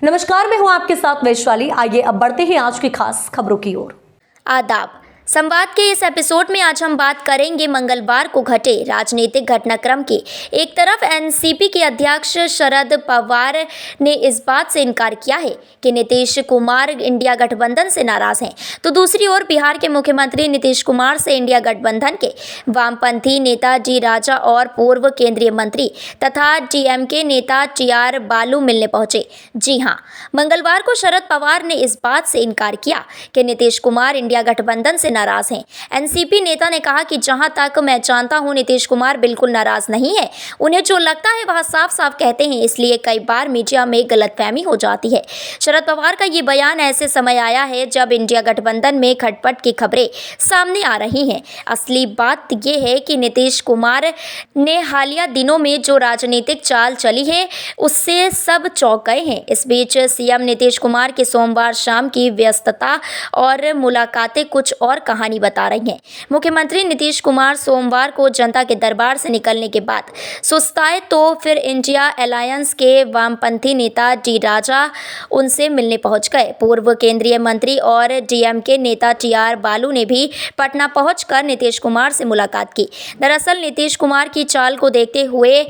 नमस्कार, मैं हूं आपके साथ वैशाली। आइए अब बढ़ते हैं आज की खास खबरों की ओर। आदाब। संवाद के इस एपिसोड में आज हम बात करेंगे मंगलवार को घटे राजनीतिक घटनाक्रम की। एक तरफ एनसीपी के अध्यक्ष शरद पवार ने इस बात से इनकार किया है कि नीतीश कुमार इंडिया गठबंधन से नाराज हैं, तो दूसरी ओर बिहार के मुख्यमंत्री नीतीश कुमार से इंडिया गठबंधन के वामपंथी नेता डी राजा और पूर्व केंद्रीय मंत्री तथा डीएमके नेता टीआर बालू मिलने पहुंचे। जी हां, मंगलवार को शरद पवार ने इस बात से इनकार किया कि नीतीश कुमार इंडिया गठबंधन से नाराज हैं। एनसीपी नेता ने कहा कि जहां तक मैं जानता हूं, नीतीश कुमार बिल्कुल नाराज नहीं है। उन्हें जो लगता है वह साफ साफ कहते हैं, इसलिए कई बार मीडिया में गलतफहमी हो जाती है। शरद पवार का ये बयान ऐसे समय आया है जब इंडिया गठबंधन में खटपट की खबरें सामने आ रही हैं। असली बात यह है कि नीतीश कुमार ने हालिया दिनों में जो राजनीतिक चाल चली है उससे सब चौंक गए हैं। इस बीच सीएम नीतीश कुमार की सोमवार शाम की व्यस्तता और मुलाकातें कुछ और कहानी बता रही हैं। मुख्यमंत्री नीतीश कुमार सोमवार को जनता के दरबार से निकलने के बाद सुस्ताए तो फिर इंडिया अलायंस के वामपंथी नेता डी राजा उनसे मिलने पहुंच गए। पूर्व केंद्रीय मंत्री और डीएमके नेता टीआर बालू ने भी पटना पहुंचकर नीतीश कुमार से मुलाकात की। दरअसल नीतीश कुमार की चाल को देखते हुए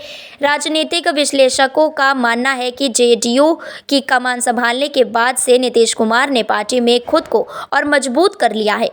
राजनीतिक विश्लेषकों का मानना है कि जेडीयू की कमान संभालने के बाद से नीतीश कुमार ने पार्टी में खुद को और मजबूत कर लिया है।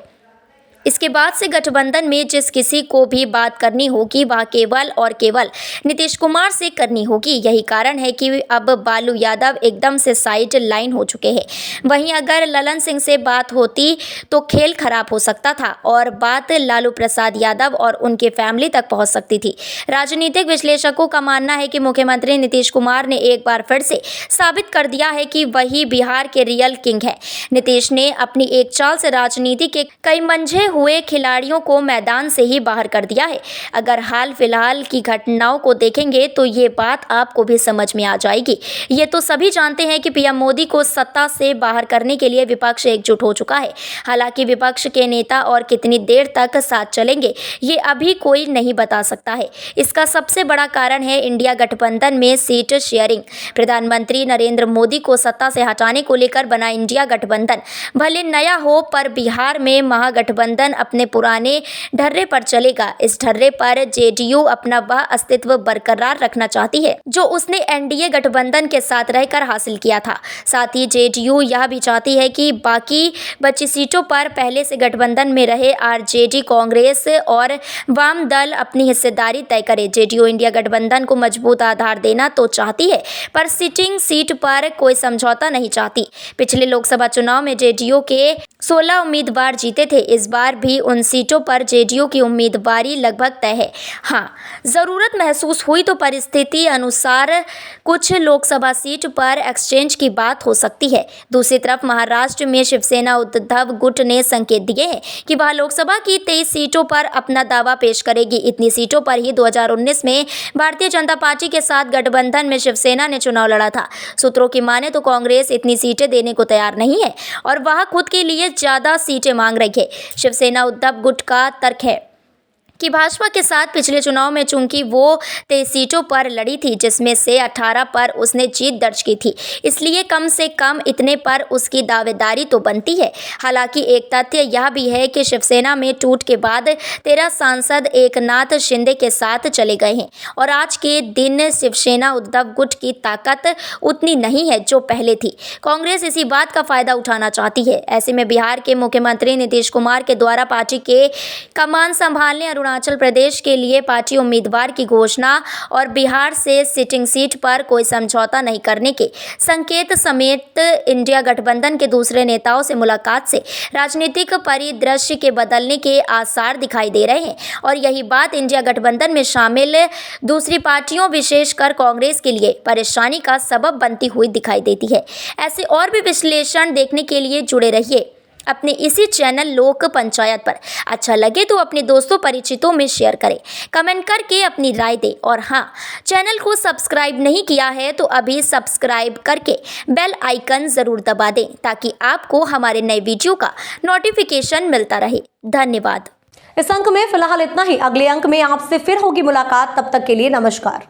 इसके बाद से गठबंधन में जिस किसी को भी बात करनी होगी वह केवल और केवल नीतीश कुमार से करनी होगी। यही कारण है कि अब बालू यादव एकदम से साइड लाइन हो चुके हैं। वहीं अगर ललन सिंह से बात होती तो खेल खराब हो सकता था और बात लालू प्रसाद यादव और उनके फैमिली तक पहुंच सकती थी। राजनीतिक विश्लेषकों का मानना है कि मुख्यमंत्री नीतीश कुमार ने एक बार फिर से साबित कर दिया है कि वही बिहार के रियल किंग है। नीतीश ने अपनी एक चाल से राजनीति के कई मंझे हुए खिलाड़ियों को मैदान से ही बाहर कर दिया है। अगर हाल फिलहाल की घटनाओं को देखेंगे तो ये बात आपको भी समझ में आ जाएगी। ये तो सभी जानते हैं कि पीएम मोदी को सत्ता से बाहर करने के लिए विपक्ष एकजुट हो चुका है। हालांकि विपक्ष के नेता और कितनी देर तक साथ चलेंगे ये अभी कोई नहीं बता सकता है। इसका सबसे बड़ा कारण है इंडिया गठबंधन में सीट शेयरिंग। प्रधानमंत्री नरेंद्र मोदी को सत्ता से हटाने को लेकर बना इंडिया गठबंधन भले नया हो पर बिहार में महागठबंधन अपने पुराने ढर्रे पर चलेगा। इस ढर्रे पर जेडीयू अपना वह अस्तित्व बरकरार रखना चाहती है जो उसने एनडीए गठबंधन के साथ रहकर हासिल किया था। साथ ही जेडीयू यह भी चाहती है कि बाकी बची सीटों पर पहले से गठबंधन में रहे आरजेडी, कांग्रेस और वाम दल अपनी हिस्सेदारी तय करे। जेडीयू इंडिया गठबंधन को मजबूत आधार देना तो चाहती है पर सिटिंग सीट पर कोई समझौता नहीं चाहती। पिछले लोकसभा चुनाव में जेडीयू के 16 उम्मीदवार जीते थे। इस बार भी उन सीटों पर जेडीयू की उम्मीदवारी लगभग तय है। हाँ, ज़रूरत महसूस हुई तो परिस्थिति अनुसार कुछ लोकसभा सीट पर एक्सचेंज की बात हो सकती है। दूसरी तरफ महाराष्ट्र में शिवसेना उद्धव गुट ने संकेत दिए हैं कि वह लोकसभा की 23 सीटों पर अपना दावा पेश करेगी। इतनी सीटों पर ही 2019 में भारतीय जनता पार्टी के साथ गठबंधन में शिवसेना ने चुनाव लड़ा था। सूत्रों की माने तो कांग्रेस इतनी सीटें देने को तैयार नहीं है और वह खुद के लिए ज़्यादा सीटें मांग रही है। शिवसेना उद्धव गुट का तर्क है कि भाजपा के साथ पिछले चुनाव में चूंकि वो 23 सीटों पर लड़ी थी जिसमें से 18 पर उसने जीत दर्ज की थी, इसलिए कम से कम इतने पर उसकी दावेदारी तो बनती है। हालांकि एक तथ्य यह भी है कि शिवसेना में टूट के बाद 13 सांसद एकनाथ शिंदे के साथ चले गए हैं और आज के दिन शिवसेना उद्धव गुट की ताकत उतनी नहीं है जो पहले थी। कांग्रेस इसी बात का फायदा उठाना चाहती है। ऐसे में बिहार के मुख्यमंत्री नीतीश कुमार के द्वारा पार्टी के कमान संभालने अरुणाचल प्रदेश के लिए पार्टी उम्मीदवार की घोषणा और बिहार से सिटिंग सीट पर कोई समझौता नहीं करने के संकेत समेत इंडिया गठबंधन के दूसरे नेताओं से मुलाकात से राजनीतिक परिदृश्य के बदलने के आसार दिखाई दे रहे हैं और यही बात इंडिया गठबंधन में शामिल दूसरी पार्टियों विशेषकर कांग्रेस के लिए परेशानी का सबब बनती हुई दिखाई देती है। ऐसे और भी विश्लेषण देखने के लिए जुड़े रहिए अपने इसी चैनल लोक पंचायत पर। अच्छा लगे तो अपने दोस्तों परिचितों में शेयर करें, कमेंट करके अपनी राय दें और हाँ, चैनल को सब्सक्राइब नहीं किया है तो अभी सब्सक्राइब करके बेल आइकन ज़रूर दबा दें ताकि आपको हमारे नए वीडियो का नोटिफिकेशन मिलता रहे। धन्यवाद। इस अंक में फिलहाल इतना ही। अगले अंक में आपसे फिर होगी मुलाकात। तब तक के लिए नमस्कार।